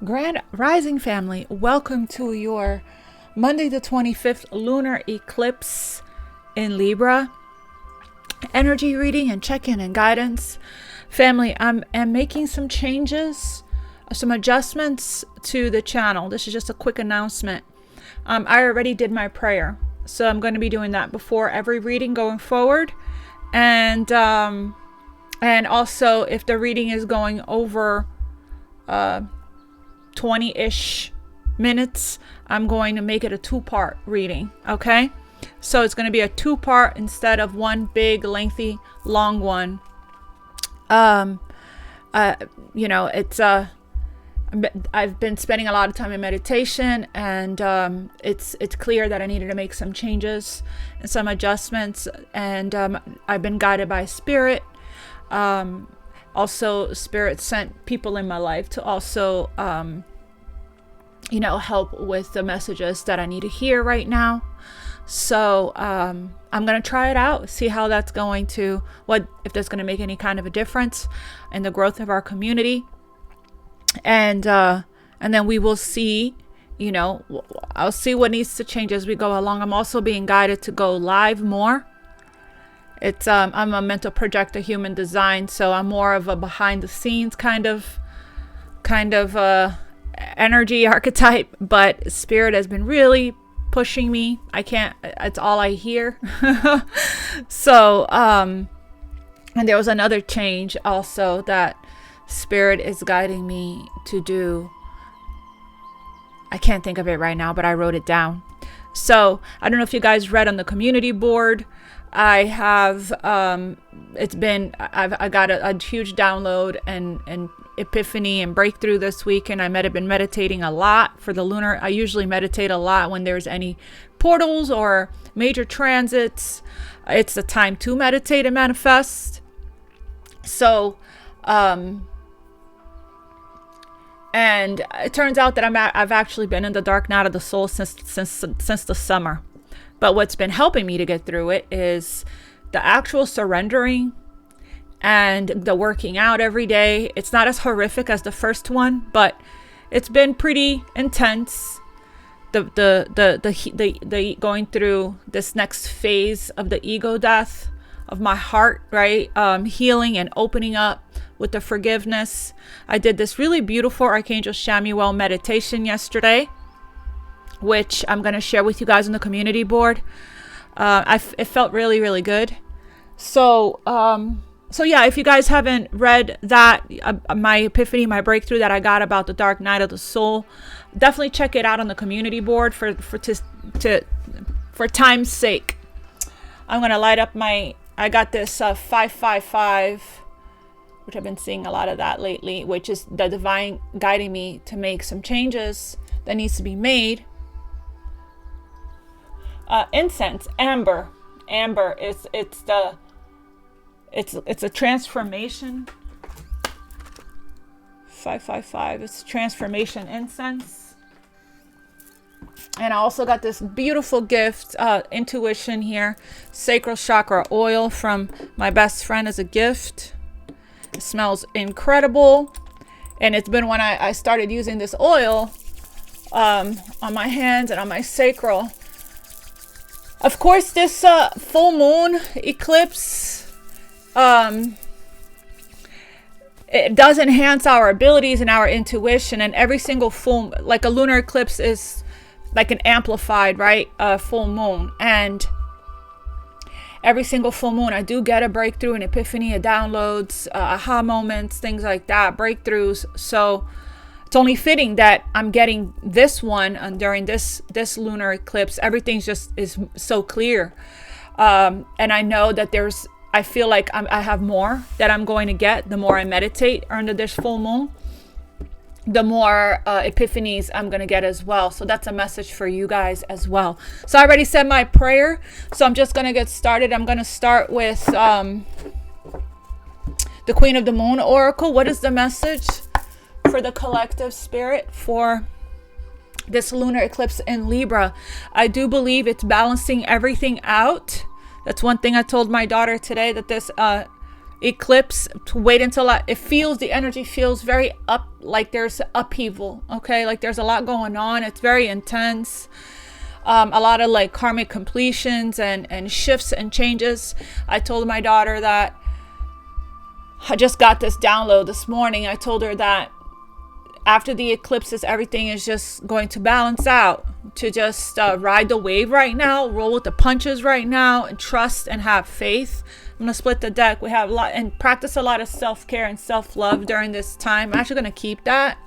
Grand Rising family, welcome to your Monday the 25th lunar eclipse in Libra energy reading and check-in and guidance. Family, I'm making some changes, some adjustments to the channel. This is just a quick announcement. I already did my prayer, so I'm going to be doing that before every reading going forward. And also if the reading is going over 20-ish minutes, I'm going to make it a two-part reading. Okay, so it's going to be a two-part instead of one big lengthy long one. It's I've been spending a lot of time in meditation, and it's clear that I needed to make some changes and some adjustments, and I've been guided by spirit. Also, spirit sent people in my life to also help with the messages that I need to hear right now. So I'm going to try it out, see how that's going to, if that's going to make any kind of a difference in the growth of our community. And then we will see, I'll see what needs to change as we go along. I'm also being guided to go live more. It's I'm a mental projector, human design, so I'm more of a behind the scenes kind of energy archetype, but spirit has been really pushing me. It's all I hear. So and there was another change also that spirit is guiding me to do. I can't think of it right now, but I wrote it down. So I don't know if you guys read on the community board. I have I got a huge download and epiphany and breakthrough this week, and I've been meditating a lot for the lunar. I usually meditate a lot when there's any portals or major transits. It's the time to meditate and manifest. So and it turns out that I've actually been in the dark night of the soul since the summer. But what's been helping me to get through it is the actual surrendering and the working out every day. It's not as horrific as the first one, but it's been pretty intense. The going through this next phase of the ego death of my heart, right? Healing and opening up with the forgiveness. I did this really beautiful Archangel Chamuel meditation yesterday, which I'm going to share with you guys on the community board. It felt really, really good. So yeah, if you guys haven't read that, my epiphany, my breakthrough that I got about the dark night of the soul, definitely check it out on the community board for time's sake. I'm going to light up I got this 555, which I've been seeing a lot of that lately, which is the divine guiding me to make some changes that needs to be made. Incense, amber is it's a transformation. 555, it's transformation incense. And I also got this beautiful gift, intuition here, sacral chakra oil from my best friend as a gift. It smells incredible, and it's been when I started using this oil on my hands and on my sacral. Of course, this full moon eclipse, it does enhance our abilities and our intuition. And every single like a lunar eclipse is like an amplified, right? Full moon. And every single full moon, I do get a breakthrough, an epiphany, a downloads, aha moments, things like that, breakthroughs. So it's only fitting that I'm getting this one during this lunar eclipse. Everything's is so clear. And I know that I feel like I have more that I'm going to get the more I meditate under this full moon. The more epiphanies I'm going to get as well. So that's a message for you guys as well. So I already said my prayer. So I'm just going to get started. I'm going to start with the Queen of the Moon Oracle. What is the message for the collective spirit for this lunar eclipse in Libra? I do believe it's balancing everything out. That's one thing I told my daughter today, that this eclipse to wait until it feels, the energy feels very up, like there's upheaval. Okay, like there's a lot going on. It's very intense. A lot of like karmic completions and shifts and changes. I told my daughter that I just got this download this morning. I told her that after the eclipses, everything is just going to balance out, to just ride the wave right now, roll with the punches right now, and trust and have faith. I'm going to split the deck. We have a lot, and practice a lot of self-care and self-love during this time. I'm actually going to keep that.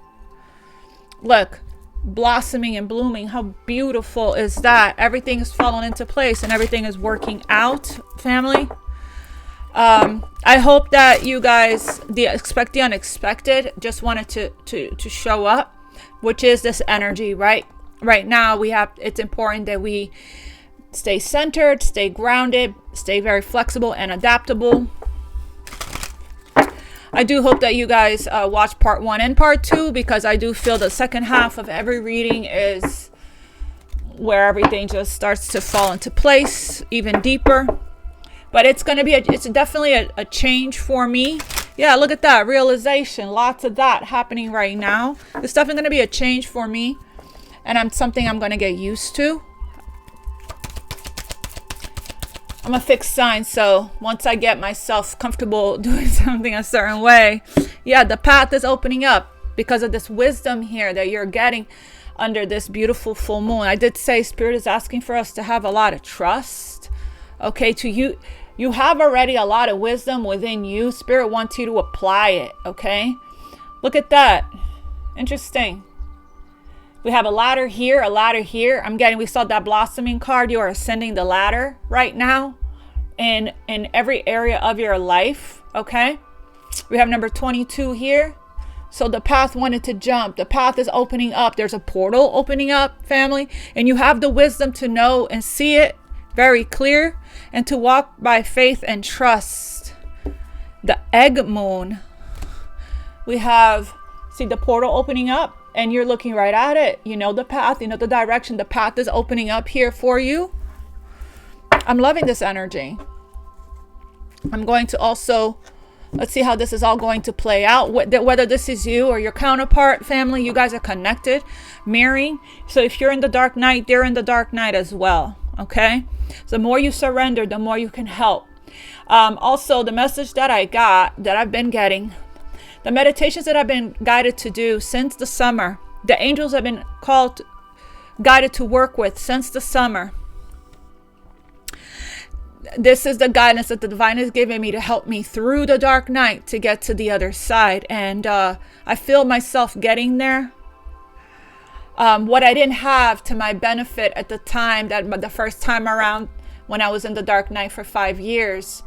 Look, blossoming and blooming. How beautiful is that? Everything is falling into place and everything is working out, family. I hope that you guys expect the unexpected. Just wanted to show up, which is this energy, right? Right now it's important that we stay centered, stay grounded, stay very flexible and adaptable. I do hope that you guys watch part 1 and part 2, because I do feel the second half of every reading is where everything just starts to fall into place even deeper. But it's going to be, it's definitely a change for me. Yeah, look at that. Realization. Lots of that happening right now. It's definitely going to be a change for me. And something I'm going to get used to. I'm a fixed sign. So once I get myself comfortable doing something a certain way, yeah, the path is opening up because of this wisdom here that you're getting under this beautiful full moon. I did say Spirit is asking for us to have a lot of trust. Okay, you have already a lot of wisdom within you. Spirit wants you to apply it, okay? Look at that. Interesting. We have a ladder here, a ladder here. We saw that blossoming card. You are ascending the ladder right now in every area of your life, okay? We have number 22 here. So the path wanted to jump. The path is opening up. There's a portal opening up, family. And you have the wisdom to know and see it very clear, and to walk by faith and trust. The egg moon. We have, see the portal opening up, and you're looking right at it. You know the path, you know the direction. The path is opening up here for you. I'm loving this energy. I'm going to also, let's see how this is all going to play out. Whether this is you or your counterpart, family, you guys are connected, mirroring. So if you're in the dark night, they're in the dark night as well. Okay, so the more you surrender, the more you can help. Also, the message that I got, that I've been getting, the meditations that I've been guided to do since the summer, the angels have been guided to work with since the summer. This is the guidance that the divine has given me to help me through the dark night to get to the other side. And I feel myself getting there. What I didn't have to my benefit at the time, that the first time around when I was in the dark night for 5 years,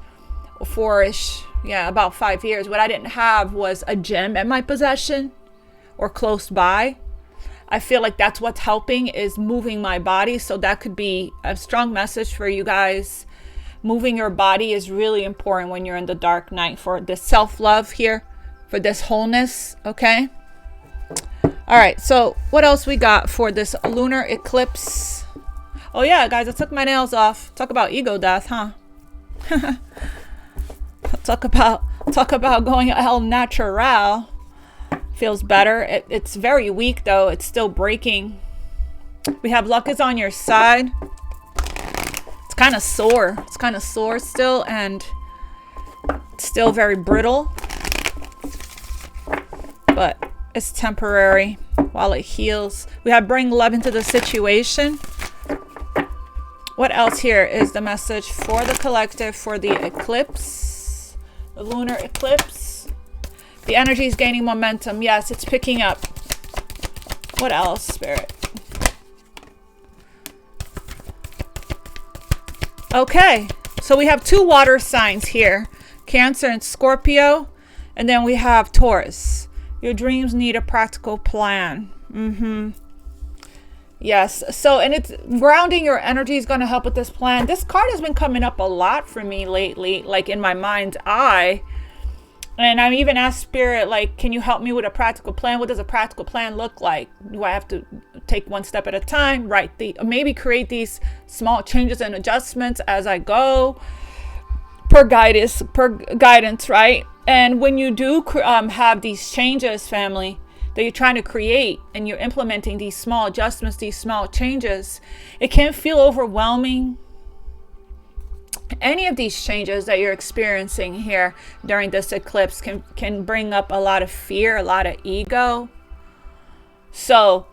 or 4-ish, yeah, about 5 years, what I didn't have was a gym at my possession or close by. I feel like that's what's helping, is moving my body. So that could be a strong message for you guys. Moving your body is really important when you're in the dark night, for this self-love here, for this wholeness, okay? All right, so what else we got for this lunar eclipse? Oh yeah, guys, I took my nails off. Talk about ego death, huh? Talk about going el natural. Feels better. It's very weak though. It's still breaking. We have luck is on your side. It's kind of sore. It's kind of sore still, and still very brittle. But it's temporary while it heals. We have bring love into the situation. What else here is the message for the collective for the eclipse, the lunar eclipse? The energy is gaining momentum. Yes, it's picking up. What else, Spirit? Okay, so we have 2 water signs here, Cancer and Scorpio, and then we have Taurus. Your dreams need a practical plan. Yes. So, and it's grounding your energy is going to help with this plan. This card has been coming up a lot for me lately, like in my mind's eye. And I've even asked Spirit, like, can you help me with a practical plan? What does a practical plan look like? Do I have to take one step at a time, maybe create these small changes and adjustments as I go? per guidance, right? And when you do have these changes, family, that you're trying to create, and you're implementing these small adjustments, these small changes, it can feel overwhelming. Any of these changes that you're experiencing here during this eclipse can bring up a lot of fear, a lot of ego. So,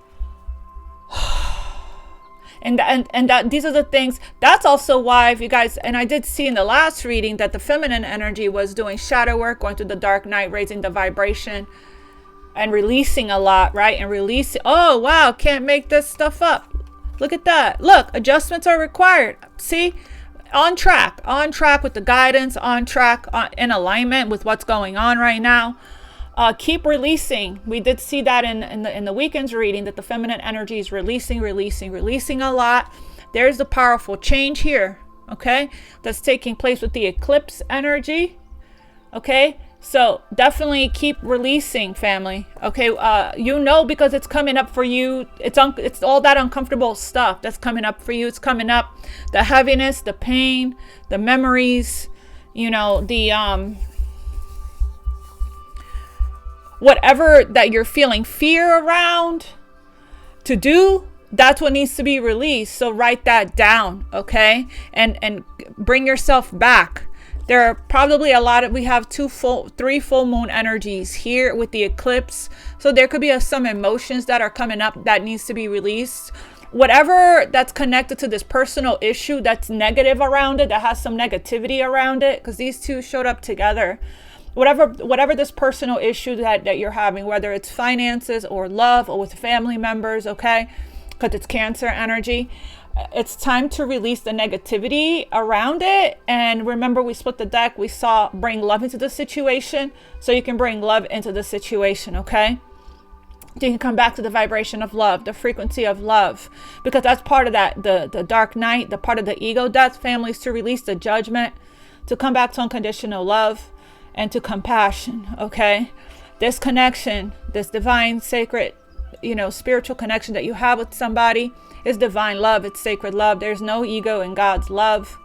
and that these are the things. That's also why, if you guys, and I did see in the last reading that the feminine energy was doing shadow work, going through the dark night, raising the vibration and releasing a lot, right? And releasing, oh wow, can't make this stuff up. Look at that. Look, adjustments are required. See? On track with the guidance, on track, in alignment with what's going on right now. Keep releasing. We did see that in the weekend's reading, that the feminine energy is releasing a lot. There's the powerful change here, okay, that's taking place with the eclipse energy, okay? So definitely keep releasing, family, okay? Because it's coming up for you. It's all that uncomfortable stuff that's coming up for you. It's coming up, the heaviness, the pain, the memories, the whatever that you're feeling fear around to do, that's what needs to be released. So write that down, okay? And bring yourself back. There are probably we have 3 full moon energies here with the eclipse. So there could be some emotions that are coming up that needs to be released. Whatever that's connected to this personal issue that's negative around it, that has some negativity around it, because these two showed up together. Whatever this personal issue that you're having, whether it's finances or love or with family members, okay? Because it's Cancer energy. It's time to release the negativity around it. And remember, we split the deck. We saw bring love into the situation. So you can bring love into the situation, okay? You can come back to the vibration of love, the frequency of love. Because that's part of that, the dark night, the part of the ego death, families, to release the judgment, to come back to unconditional love and to compassion, okay? This connection, this divine, sacred, spiritual connection that you have with somebody, is divine love. It's sacred love. There's no ego in God's love.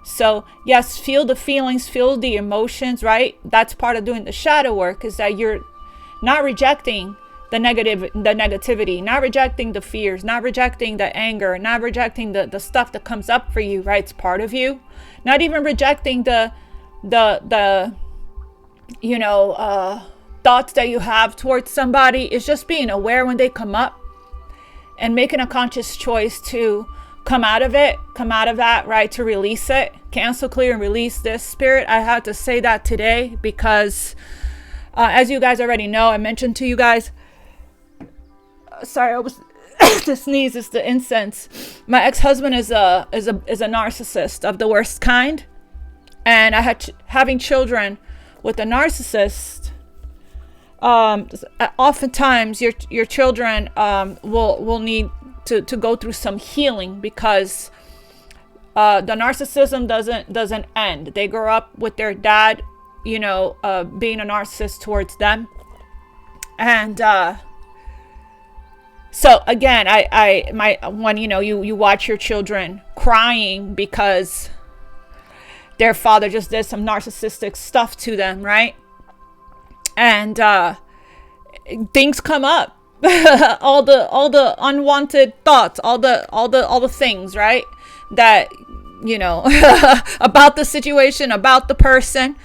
So yes, feel the feelings, feel the emotions, right? That's part of doing the shadow work, is that you're not rejecting the negativity, not rejecting the fears, not rejecting the anger, not rejecting the stuff that comes up for you, right? It's part of you. Not even rejecting the thoughts that you have towards somebody. Is just being aware when they come up and making a conscious choice to come out of that, right? To release it, cancel, clear, and release this. Spirit, I had to say that today because as you guys already know, I mentioned to you guys, sorry, I was to sneeze, is the incense. My ex-husband is a narcissist of the worst kind, and I had having children with a narcissist. Oftentimes your children will need to go through some healing, because the narcissism doesn't end. They grow up with their dad, being a narcissist towards them. And so again, when you watch your children crying because their father just did some narcissistic stuff to them, right? And things come up, all the unwanted thoughts, all the things, right? That about the situation, about the person,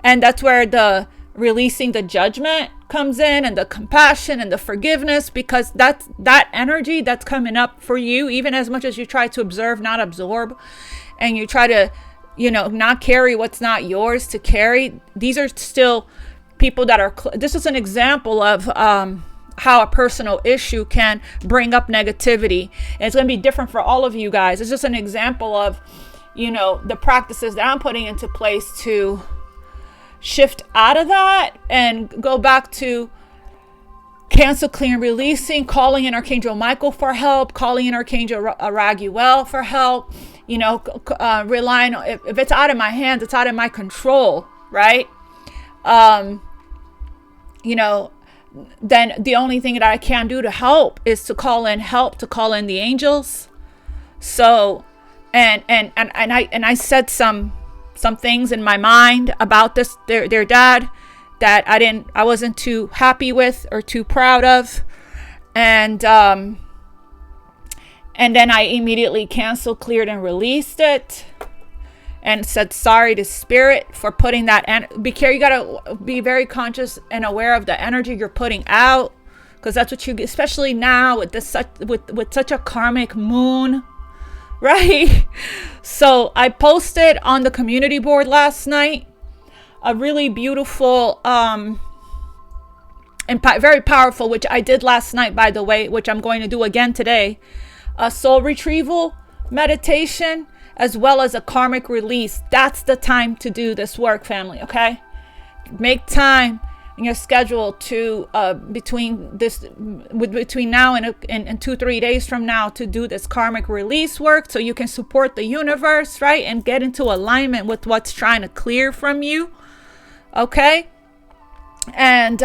and that's where the releasing the judgment comes in, and the compassion and the forgiveness, because that's that energy that's coming up for you. Even as much as you try to observe, not absorb, and you try to not carry what's not yours to carry, these are still people that are this is an example of how a personal issue can bring up negativity, and it's going to be different for all of you guys. It's just an example of the practices that I'm putting into place to shift out of that and go back to cancel, clear, and releasing, calling in Archangel Michael for help, calling in Archangel Raguel for help, relying on, if it's out of my hands, it's out of my control, right? Then the only thing that I can do to help is to call in help, to call in the angels. So, and I said some some things in my mind about their dad that I wasn't too happy with or too proud of. And then I immediately canceled, cleared, and released it, and said sorry to spirit for putting that. And you gotta be very conscious and aware of the energy you're putting out, because that's what you get, especially now with with such a karmic moon, right? So I posted on the community board last night a really beautiful and very powerful, which I did last night, by the way, which I'm going to do again today, a soul retrieval meditation, as well as a karmic release. That's the time to do this work, family. Okay, make time in your schedule to between now and 2-3 days from now to do this karmic release work, so you can support the universe, right, and get into alignment with what's trying to clear from you. Okay, and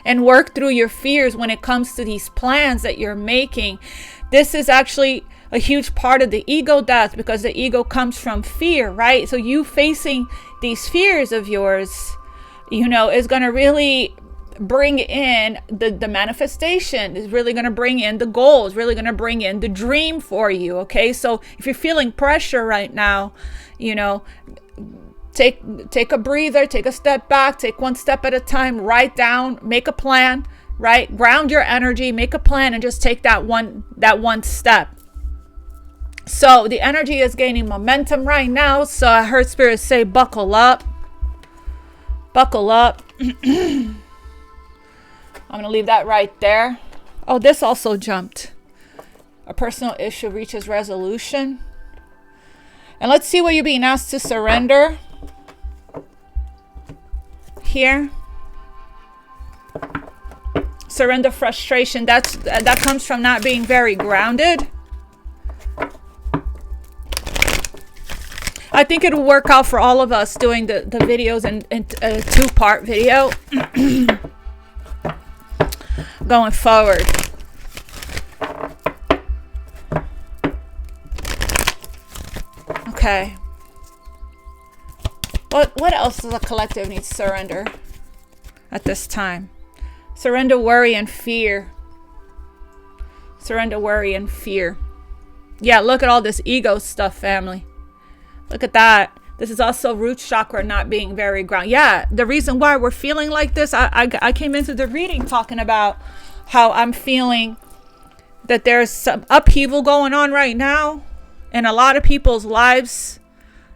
and work through your fears when it comes to these plans that you're making. This is actually a huge part of the ego death, because the ego comes from fear, right? So you facing these fears of yours, is going to really bring in the manifestation, is really going to bring in the goal, is really going to bring in the dream for you. Okay, so if you're feeling pressure right now, take a breather, take a step back, take one step at a time, write down, make a plan, right? Ground your energy, make a plan, and just take that one step. So the energy is gaining momentum right now. So I heard Spirit say, buckle up. Buckle up. I'm going to leave that right there. Oh, this also jumped. A personal issue reaches resolution. And let's see what you're being asked to surrender here. Surrender frustration. That comes from not being very grounded. I think it'll work out for all of us doing the videos in a 2-part video going forward. Okay. What else does a collective need to surrender at this time? Surrender worry and fear. Surrender worry and fear. Yeah, look at all this ego stuff, family. Look at that. This is also root chakra not being very grounded. Yeah, the reason why we're feeling like this, I came into the reading talking about how I'm feeling that there's some upheaval going on right now in a lot of people's lives.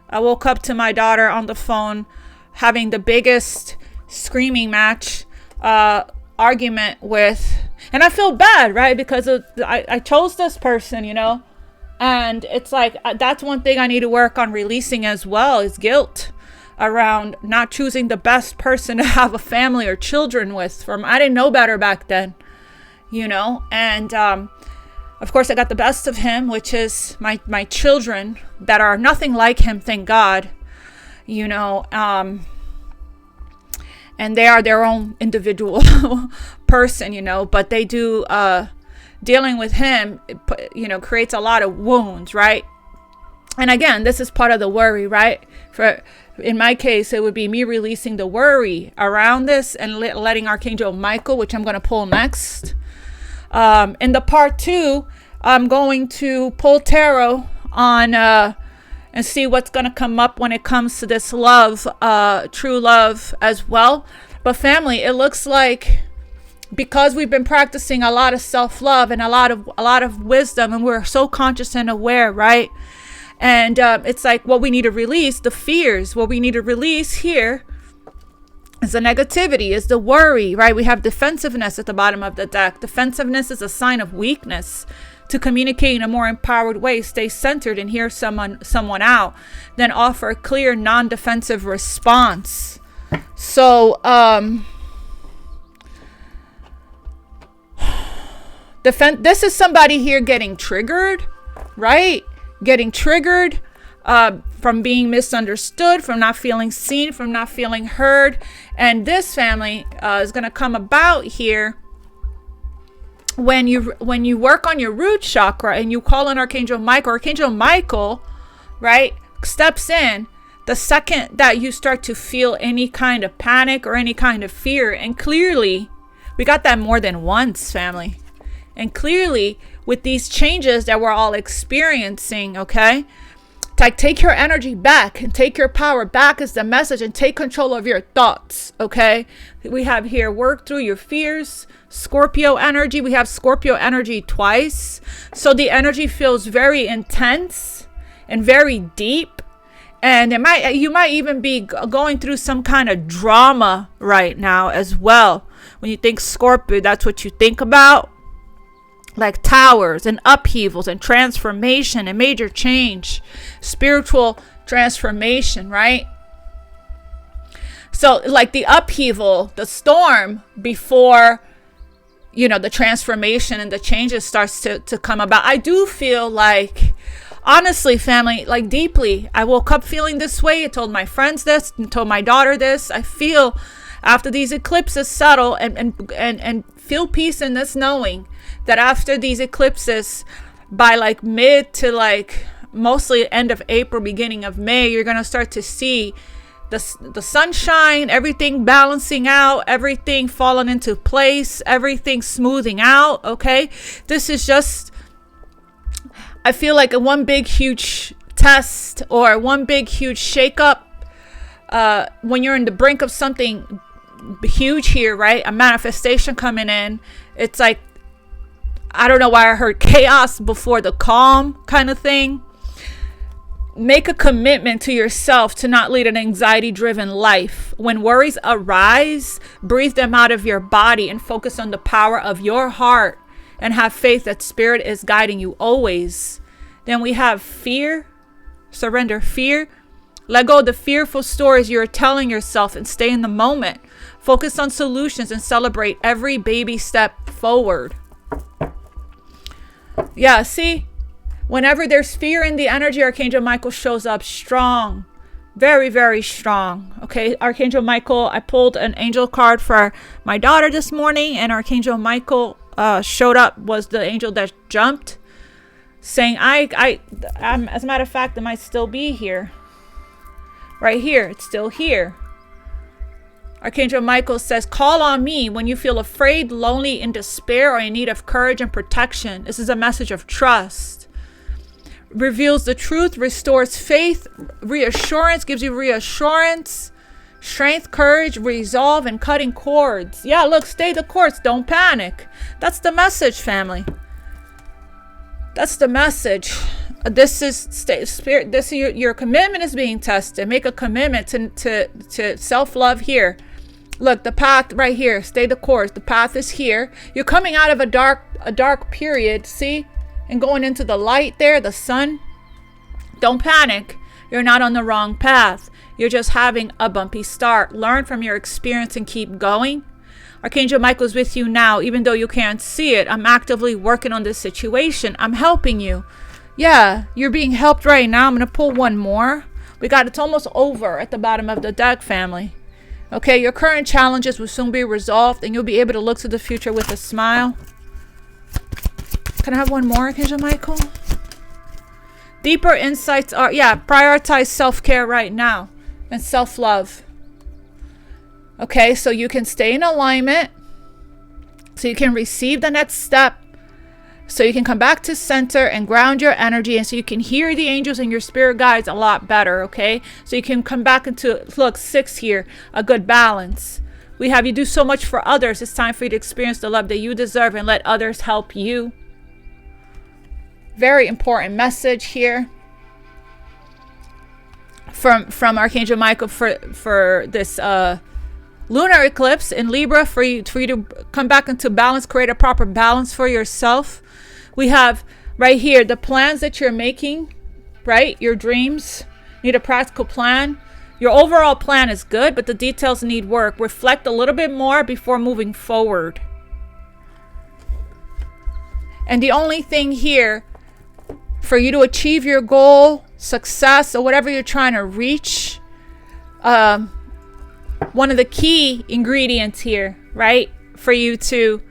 I woke up to my daughter on the phone having the biggest screaming match, argument with, and I feel bad, right? Because I chose this person, and it's like, that's one thing I need to work on releasing as well, is guilt around not choosing the best person to have a family or children with. I didn't know better back then, and of course I got the best of him, which is my children that are nothing like him, thank God, and they are their own individual person, but they do, dealing with him, creates a lot of wounds, right? And again, this is part of the worry, right? In my case, it would be me releasing the worry around this and letting Archangel Michael, which I'm going to pull next. In the part 2, I'm going to pull tarot on and see what's going to come up when it comes to this love, true love as well. But family, it looks like, because we've been practicing a lot of self-love and a lot of wisdom, and we're so conscious and aware, right? And it's like what we need to release, the fears, what we need to release here is the negativity, is the worry, right? We have defensiveness at the bottom of the deck. Defensiveness is a sign of weakness. To communicate in a more empowered way, stay centered and hear someone out, then offer a clear, non-defensive response. So, this is somebody here getting triggered, right? Getting triggered from being misunderstood, from not feeling seen, from not feeling heard. And this family is going to come about here when you work on your root chakra and you call on Archangel Michael, right, steps in the second that you start to feel any kind of panic or any kind of fear. And clearly, we got that more than once, family. And clearly, with these changes that we're all experiencing, okay, like take your energy back and take your power back is the message, and take control of your thoughts, okay? We have here, work through your fears, Scorpio energy. We have Scorpio energy twice. So the energy feels very intense and very deep. And you might even be going through some kind of drama right now as well. When you think Scorpio, that's what you think about. Like towers and upheavals and transformation and major change, spiritual transformation, right? So like the upheaval, the storm before, the transformation and the changes starts to come about. I do feel like, honestly, family, like deeply, I woke up feeling this way. I told my friends this, and told my daughter this. I feel after these eclipses settle and feel peace in this knowing that after these eclipses, by like mid to like mostly end of April, beginning of May, you're going to start to see the sunshine, everything balancing out, everything falling into place, everything smoothing out. Okay. This is just, I feel like a one big huge test or one big huge shakeup. When you're in the brink of something huge here, right? A manifestation coming in. It's like, I don't know why I heard chaos before the calm kind of thing. Make a commitment to yourself to not lead an anxiety-driven life. When worries arise, breathe them out of your body and focus on the power of your heart and have faith that Spirit is guiding you always. Then we have fear. Surrender fear. Let go of the fearful stories you're telling yourself and stay in the moment. Focus on solutions and celebrate every baby step forward. Yeah, see? Whenever there's fear in the energy, Archangel Michael shows up strong. Very, very strong. Okay, Archangel Michael, I pulled an angel card for my daughter this morning, and Archangel Michael showed up, was the angel that jumped, saying, I'm, as a matter of fact, it might still be here. Right here, it's still here. Archangel Michael says, call on me when you feel afraid, lonely, in despair, or in need of courage and protection. This is a message of trust. Reveals the truth, restores faith, reassurance, gives you reassurance, strength, courage, resolve, and cutting cords. Yeah, look, stay the course. Don't panic. That's the message, family. That's the message. This is spirit. This is your commitment is being tested. Make a commitment to self-love here. Look, the path right here. Stay the course. The path is here. You're coming out of a dark period. See, and going into the light there, the sun. Don't panic. You're not on the wrong path. You're just having a bumpy start. Learn from your experience and keep going. Archangel Michael's with you now, even though you can't see it. I'm actively working on this situation. I'm helping you. Yeah, you're being helped right now. I'm going to pull one more. It's almost over at the bottom of the deck, family. Okay, your current challenges will soon be resolved and you'll be able to look to the future with a smile. Can I have one more, Archangel Michael? Deeper insights are, prioritize self-care right now and self-love. Okay, so you can stay in alignment, so you can receive the next step, so you can come back to center and ground your energy, and so you can hear the angels and your spirit guides a lot better, okay? So you can come back into, look, 6 here, a good balance. We have you do so much for others. It's time for you to experience the love that you deserve and let others help you. Very important message here from Archangel Michael for this lunar eclipse in Libra, for you to come back into balance, create a proper balance for yourself. We have right here the plans that you're making, right? Your dreams need a practical plan. Your overall plan is good, but the details need work. Reflect a little bit more before moving forward. And the only thing here for you to achieve your goal, success, or whatever you're trying to reach, one of the key ingredients here, right, for you to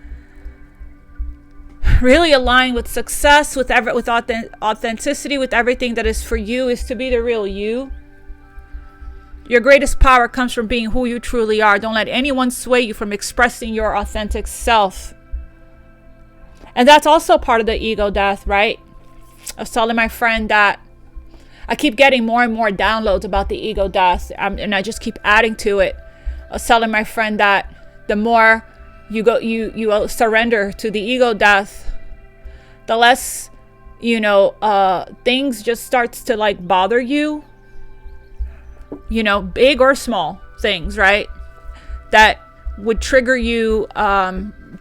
really align with success, with authenticity, with everything that is for you, is to be the real you. Your greatest power comes from being who you truly are. Don't let anyone sway you from expressing your authentic self. And that's also part of the ego death, right? I was telling my friend that I keep getting more and more downloads about the ego death, and I just keep adding to it. I was telling my friend that the more you surrender to the ego death, the less, things just starts to like bother you, big or small things, right? That would trigger you,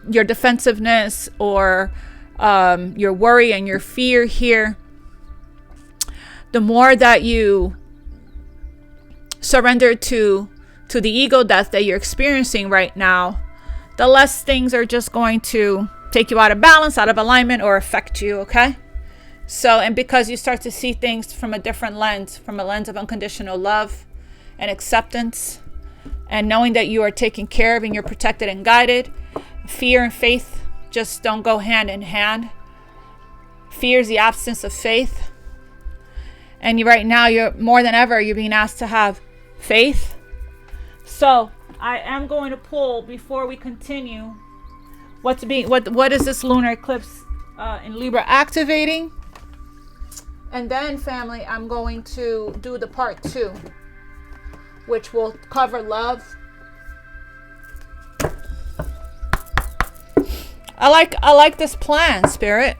your defensiveness or your worry and your fear here. The more that you surrender to the ego death that you're experiencing right now, the less things are just going to take you out of balance, out of alignment, or affect you, okay? So, and because you start to see things from a different lens, from a lens of unconditional love and acceptance, and knowing that you are taken care of and you're protected and guided. Fear and faith just don't go hand in hand. Fear is the absence of faith. And right now, you're more than ever, you're being asked to have faith. So I am going to pull, before we continue, what is this lunar eclipse in Libra activating? And then, family, I'm going to do the part 2, which will cover love. I like this plan, Spirit.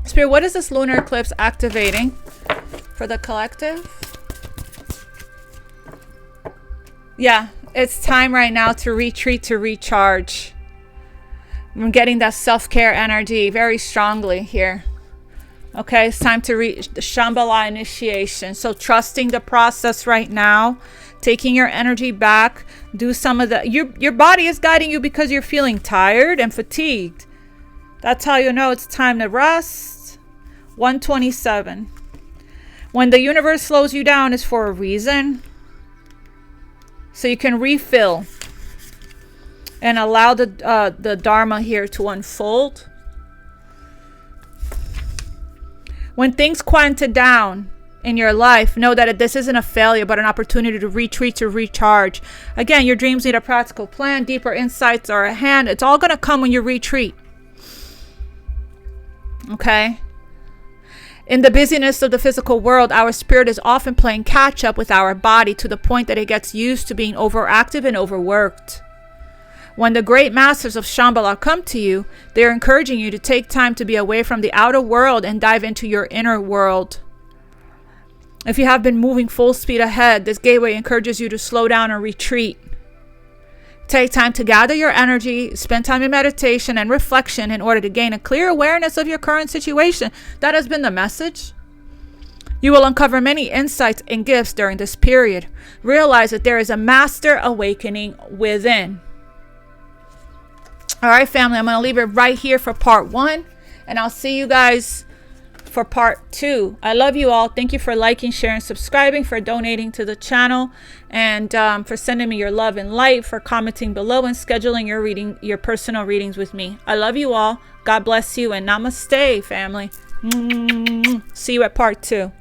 Spirit, what is this lunar eclipse activating for the collective? Yeah, it's time right now to retreat, to recharge. I'm getting that self-care energy very strongly here. Okay, it's time to reach the Shambhala initiation. So trusting the process right now, taking your energy back, do some of the, your body is guiding you because you're feeling tired and fatigued. That's how you know it's time to rest. 127. When the universe slows you down, it's for a reason. So you can refill and allow the Dharma here to unfold. When things quieten down in your life, know that this isn't a failure, but an opportunity to retreat, to recharge. Again, your dreams need a practical plan. Deeper insights are at hand. It's all going to come when you retreat. Okay? In the busyness of the physical world, our spirit is often playing catch up with our body to the point that it gets used to being overactive and overworked. When the great masters of Shambhala come to you, they are encouraging you to take time to be away from the outer world and dive into your inner world. If you have been moving full speed ahead, this gateway encourages you to slow down and retreat. Take time to gather your energy, spend time in meditation and reflection in order to gain a clear awareness of your current situation. That has been the message. You will uncover many insights and gifts during this period. Realize that there is a master awakening within. All right, family, I'm going to leave it right here for part 1, and I'll see you guys for part 2. I love you all. Thank you for liking, sharing, subscribing, for donating to the channel, and for sending me your love and light, for commenting below and scheduling your personal readings with me. I love you all. God bless you, and namaste, family. See you at part 2.